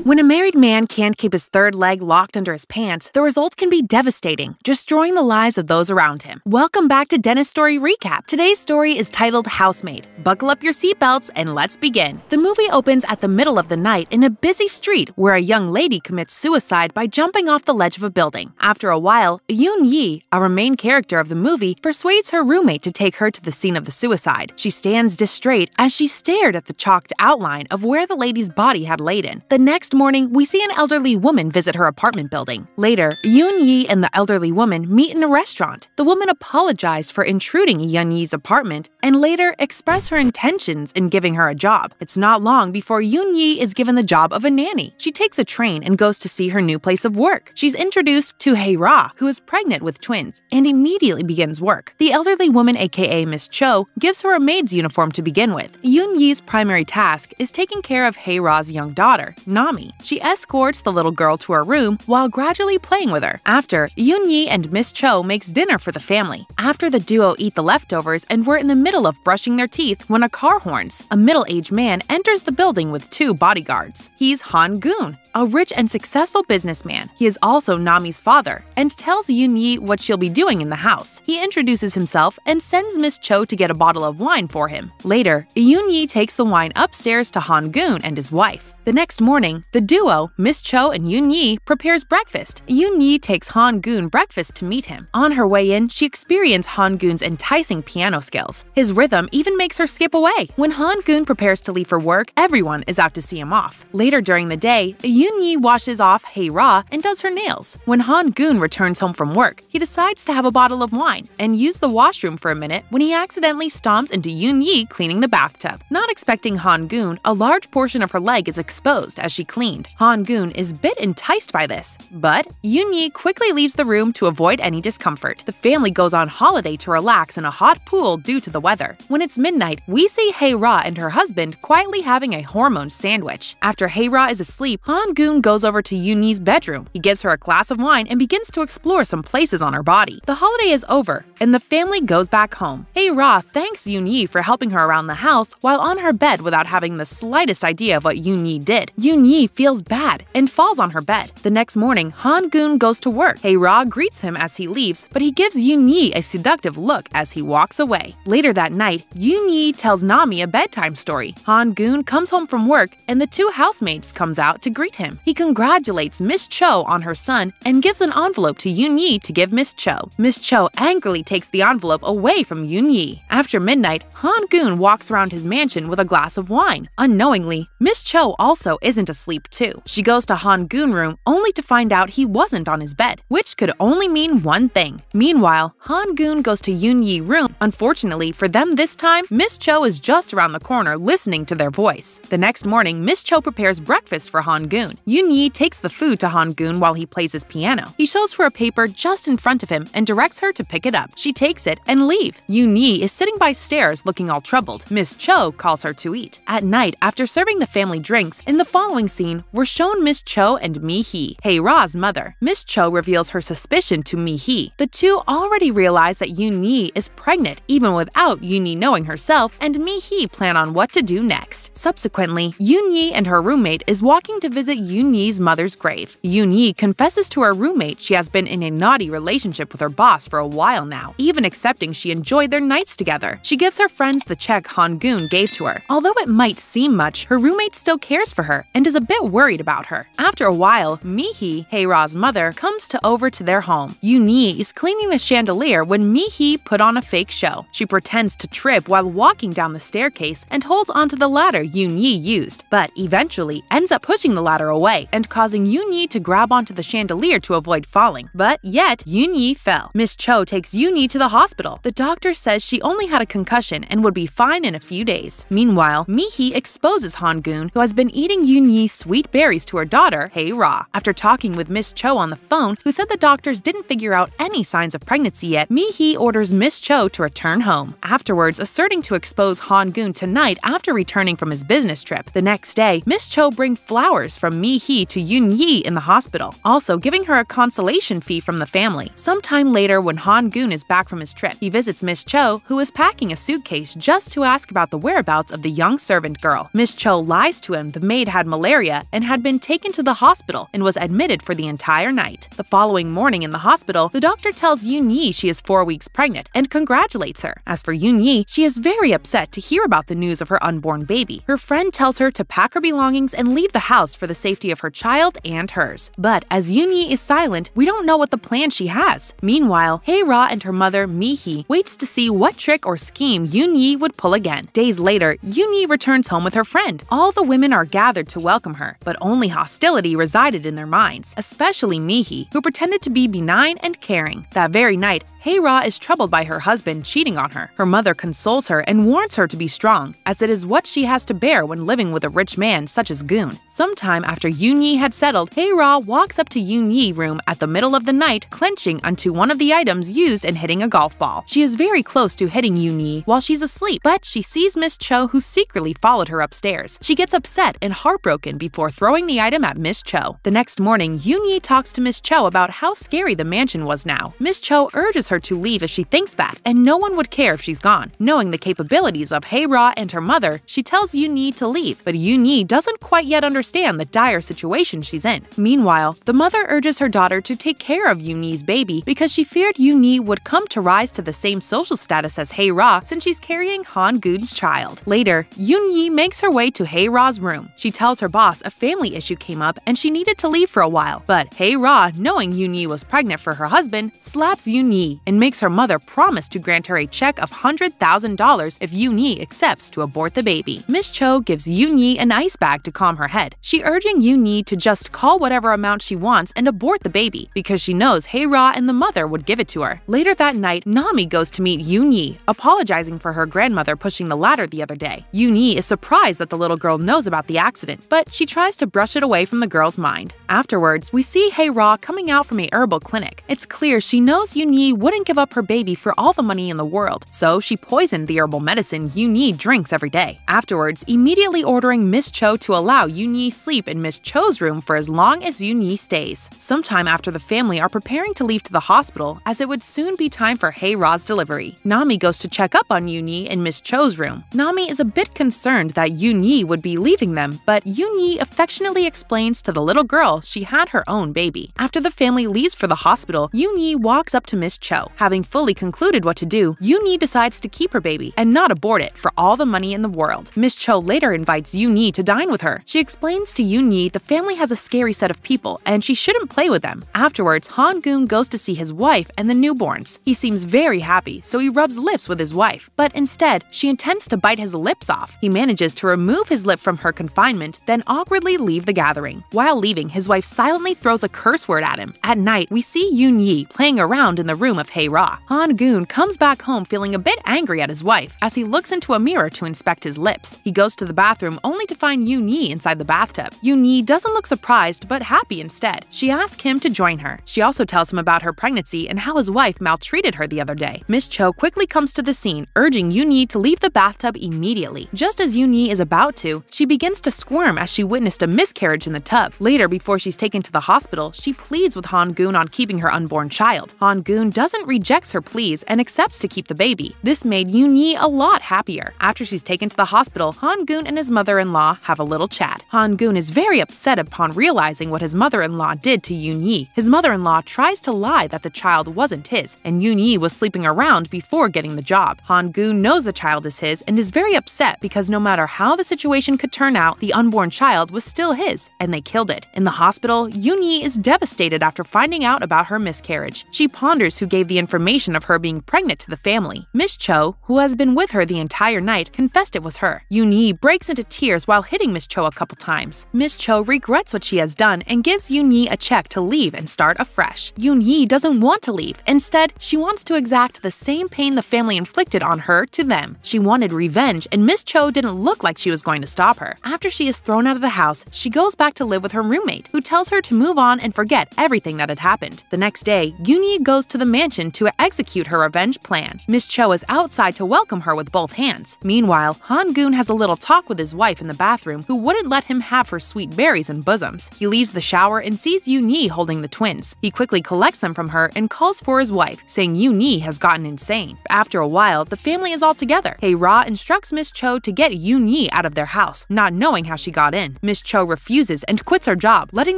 When a married man can't keep his third leg locked under his pants, the results can be devastating, destroying the lives of those around him. Welcome back to Dennis Story Recap. Today's story is titled Housemaid. Buckle up your seatbelts and let's begin. The movie opens at the middle of the night in a busy street where a young lady commits suicide by jumping off the ledge of a building. After a while, Eun-yi, our main character of the movie, persuades her roommate to take her to the scene of the suicide. She stands distraught as she stared at the chalked outline of where the lady's body had laid in. The next morning, we see an elderly woman visit her apartment building. Later, Eun-yi and the elderly woman meet in a restaurant. The woman apologized for intruding Eun-yi's apartment and later expressed her intentions in giving her a job. It's not long before Eun-yi is given the job of a nanny. She takes a train and goes to see her new place of work. She's introduced to Hae-ra, who is pregnant with twins, and immediately begins work. The elderly woman, aka Miss Cho, gives her a maid's uniform to begin with. Eun-yi's primary task is taking care of Hae-ra's young daughter, Nami. She escorts the little girl to her room while gradually playing with her. After, Eun-yi and Miss Cho makes dinner for the family. After the duo eat the leftovers and were in the middle of brushing their teeth when a car horns. A middle-aged man enters the building with two bodyguards. He's Hoon, a rich and successful businessman. He is also Nami's father and tells Eun-yi what she'll be doing in the house. He introduces himself and sends Miss Cho to get a bottle of wine for him. Later, Eun-yi takes the wine upstairs to Hoon and his wife. The next morning, the duo, Miss Cho and Eun-yi, prepares breakfast. Eun-yi takes Hoon breakfast to meet him. On her way in, she experiences Hoon's enticing piano skills. His rhythm even makes her skip away. When Hoon prepares to leave for work, everyone is out to see him off. Later during the day, Eun-yi washes off Hae-ra and does her nails. When Hoon returns home from work, he decides to have a bottle of wine and use the washroom for a minute when he accidentally stomps into Eun-yi cleaning the bathtub. Not expecting Hoon, a large portion of her leg is exposed as she cleaned. Hoon is a bit enticed by this, but Eun-yi quickly leaves the room to avoid any discomfort. The family goes on holiday to relax in a hot pool due to the weather. When it's midnight, we see Hae-ra and her husband quietly having a hormone sandwich. After Hae-ra is asleep, Hoon goes over to Eun-yi's bedroom. He gives her a glass of wine and begins to explore some places on her body. The holiday is over, and the family goes back home. Hae-ra thanks Eun-yi for helping her around the house while on her bed without having the slightest idea of what Eun-yi did. Eun-yi feels bad and falls on her bed. The next morning, Hoon goes to work. Hae-ra greets him as he leaves, but he gives Eun-yi a seductive look as he walks away. Later that night, Eun-yi tells Nami a bedtime story. Hoon comes home from work, and the two housemaids comes out to greet him. He congratulates Miss Cho on her son and gives an envelope to Eun-yi to give Miss Cho. Miss Cho angrily takes the envelope away from Eun-yi. After midnight, Hoon walks around his mansion with a glass of wine. Unknowingly, Miss Cho also isn't asleep too. She goes to Hoon's room only to find out he wasn't on his bed, which could only mean one thing. Meanwhile, Hoon goes to Eun-yi's room. Unfortunately for them this time, Miss Cho is just around the corner listening to their voice. The next morning, Miss Cho prepares breakfast for Hoon. Eun-yi takes the food to Hoon while he plays his piano. He shows her a paper just in front of him and directs her to pick it up. She takes it and leaves. Eun-yi is sitting by stairs looking all troubled. Miss Cho calls her to eat. At night, after serving the family drinks, in the following scene, we're shown Miss Cho and Mi-hee, Hae-ra's mother. Miss Cho reveals her suspicion to Mi-hee. The two already realize that Eun-yi is pregnant even without Eun-yi knowing herself, and Mi-hee plan on what to do next. Subsequently, Eun-yi and her roommate is walking to visit Eun-yi's mother's grave. Eun-yi confesses to her roommate she has been in a naughty relationship with her boss for a while now, even accepting she enjoyed their nights together. She gives her friends the check Hoon gave to her. Although it might seem much, her roommate still cares for her and is a bit worried about her. After a while, Mi-hee, Hae-ra's mother, comes over to their home. Eun-yi is cleaning the chandelier when Mi-hee put on a fake show. She pretends to trip while walking down the staircase and holds onto the ladder Eun-yi used, but eventually ends up pushing the ladder away and causing Eun-yi to grab onto the chandelier to avoid falling. But yet, Eun-yi fell. Miss Cho takes Eun-yi to the hospital. The doctor says she only had a concussion and would be fine in a few days. Meanwhile, Mi-hee exposes Hoon, who has been eating Eun-yi's sweet berries to her daughter, Hae-ra. After talking with Miss Cho on the phone, who said the doctors didn't figure out any signs of pregnancy yet, Mi-hee orders Miss Cho to return home. afterwards asserting to expose Han-gun tonight after returning from his business trip. The next day, Miss Cho brings flowers from Mi-hee to Eun-yi in the hospital, also giving her a consolation fee from the family. Sometime later, when Han-gun is back from his trip, he visits Miss Cho, who is packing a suitcase just to ask about the whereabouts of the young servant girl. Miss Cho lies to him the maid had malaria and had been taken to the hospital and was admitted for the entire night. The following morning in the hospital, the doctor tells Eun-yi she is 4 weeks pregnant and congratulates her. As for Eun-yi, she is very upset to hear about the news of her unborn baby. Her friend tells her to pack her belongings and leave the house for the safety of her child and hers. But as Eun-yi is silent, we don't know what the plan she has. Meanwhile, Hae-ra and her mother Mi-hee waits to see what trick or scheme Eun-yi would pull again. Days later, Eun-yi returns home with her friend. All the women are gathered to welcome her, but only hostility resided in their minds, especially Mi-hee, who pretended to be benign and caring. That very night, Hae-ra is troubled by her husband cheating on her. Her mother consoles her and warns her to be strong, as it is what she has to bear when living with a rich man such as Goon. Sometime after Eun-yi had settled, Hae-ra walks up to Eun-yi's room at the middle of the night, clenching onto one of the items used in hitting a golf ball. She is very close to hitting Eun-yi while she's asleep, but she sees Miss Cho, who secretly followed her upstairs. She gets upset and heartbroken before throwing the item at Miss Cho. The next morning, Eun-yi talks to Miss Cho about how scary the mansion was now. Miss Cho urges her to leave if she thinks that, and no one would care if she's gone. Knowing the capabilities of Hae-ra and her mother, she tells Eun-yi to leave, but Eun-yi doesn't quite yet understand the dire situation she's in. Meanwhile, the mother urges her daughter to take care of Eun-yi's baby because she feared Eun-yi would come to rise to the same social status as Hae-ra since she's carrying Han-gun's child. Later, Eun-yi makes her way to Hae-ra's room. She tells her boss a family issue came up and she needed to leave for a while, but Hae-ra, knowing Eun-yi was pregnant for her husband, slaps Eun-yi and makes her mother promise to grant her a check of $100,000 if Eun-yi accepts to abort the baby. Miss Cho gives Eun-yi an ice bag to calm her head. She urging Eun-yi to just call whatever amount she wants and abort the baby because she knows Hae-ra and the mother would give it to her. Later that night, Nami goes to meet Eun-yi, apologizing for her grandmother pushing the ladder the other day. Eun-yi is surprised that the little girl knows about the accident, but she tries to brush it away from the girl's mind. Afterwards, we see Hae-ra coming out from a herbal clinic. It's clear she knows Eun-yi wouldn't give up her baby for all the money in the world, so she poisoned the herbal medicine Eun-yi drinks every day. Afterwards, immediately ordering Miss Cho to allow Eun-yi sleep in Miss Cho's room for as long as Eun-yi stays. Sometime after the family are preparing to leave to the hospital, as it would soon be time for Hae-ra's delivery. Nami goes to check up on Eun-yi in Miss Cho's room. Nami is a bit concerned that Eun-yi would be leaving them, but Eun-yi affectionately explains to the little girl she had her own baby. After the family leaves for the hospital, Eun-yi walks up to Miss Cho. Having fully concluded what to do, Eun-yi decides to keep her baby and not abort it for all the money in the world. Miss Cho later invites Eun-yi to dine with her. She explains to Eun-yi the family has a scary set of people and she shouldn't play with them. Afterwards, Han-gun goes to see his wife and the newborns. He seems very happy, so he rubs lips with his wife, but instead, she intends to bite his lips off. He manages to remove his lip from her confinement, then awkwardly leave the gathering. While leaving, his wife silently throws a curse word at him. At night, we see Eun-yi playing around in the room of Hae-ra. Han-gun comes back home feeling a bit angry at his wife as he looks into a mirror to inspect his lips. He goes to the bathroom only to find Eun-yi inside the bathtub. Eun-yi doesn't look surprised but happy instead. She asks him to join her. She also tells him about her pregnancy and how his wife maltreated her the other day. Miss Cho quickly comes to the scene, urging Eun-yi to leave the bathtub immediately. Just as Eun-yi is about to, she begins to squirm as she witnessed a miscarriage in the tub. Later, before she's taken to the hospital, she pleads with Han-gun on keeping her unborn child. Han-gun doesn't reject her pleas and accepts to keep the baby. This made Eun-yi a lot happier. After she's taken to the hospital, Han-gun and his mother-in-law have a little chat. Han-gun is very upset upon realizing what his mother-in-law did to Eun-yi. His mother-in-law tries to lie that the child wasn't his, and Eun-yi was sleeping around before getting the job. Han-gun knows the child is his and is very upset because no matter how the situation could turn out, the unborn child was still his, and they killed it. In the hospital, Eun-yi is devastated after finding out about her miscarriage. She ponders who gave the information of her being pregnant to the family. Miss Cho, who has been with her the entire night, confessed it was her. Eun-yi breaks into tears while hitting Miss Cho a couple times. Miss Cho regrets what she has done and gives Eun-yi a check to leave and start afresh. Eun-yi doesn't want to leave. Instead, she wants to exact the same pain the family inflicted on her to them. She wanted revenge, and Miss Cho didn't look like she was going to stop her. After she is thrown out of the house, she goes back to live with her roommate, who tells her to move on and forget everything that had happened. The next day, Eun-yi goes to the mansion to execute her revenge plan. Miss Cho is is outside to welcome her with both hands. Meanwhile, Han-gun has a little talk with his wife in the bathroom, who wouldn't let him have her sweet berries and bosoms. He leaves the shower and sees Eun-yi holding the twins. He quickly collects them from her and calls for his wife, saying Eun-yi has gotten insane. After a while, the family is all together. Hae-ra instructs Miss Cho to get Eun-yi out of their house, not knowing how she got in. Miss Cho refuses and quits her job, letting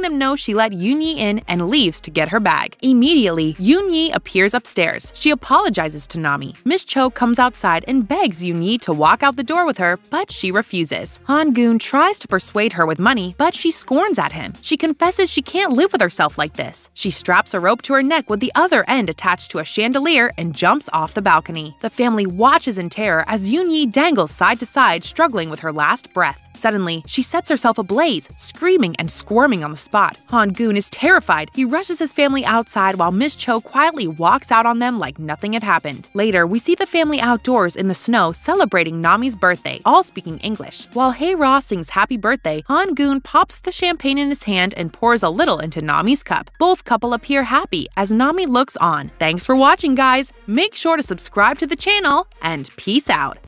them know she let Eun-yi in and leaves to get her bag. Immediately, Eun-yi appears upstairs. She apologizes to Nami. Miss Cho comes outside and begs Eun-yi to walk out the door with her, but she refuses. Han-gun tries to persuade her with money, but she scorns at him. She confesses she can't live with herself like this. She straps a rope to her neck with the other end attached to a chandelier and jumps off the balcony. The family watches in terror as Eun-yi dangles side to side, struggling with her last breath. Suddenly, she sets herself ablaze, screaming and squirming on the spot. Han-gun is terrified. He rushes his family outside while Miss Cho quietly walks out on them like nothing had happened. Later, we see the family outdoors in the snow celebrating Nami's birthday, all speaking English. While Hae-ra sings happy birthday, Han-gun pops the champagne in his hand and pours a little into Nami's cup. Both couple appear happy as Nami looks on. Thanks for watching, guys! Make sure to subscribe to the channel, and peace out!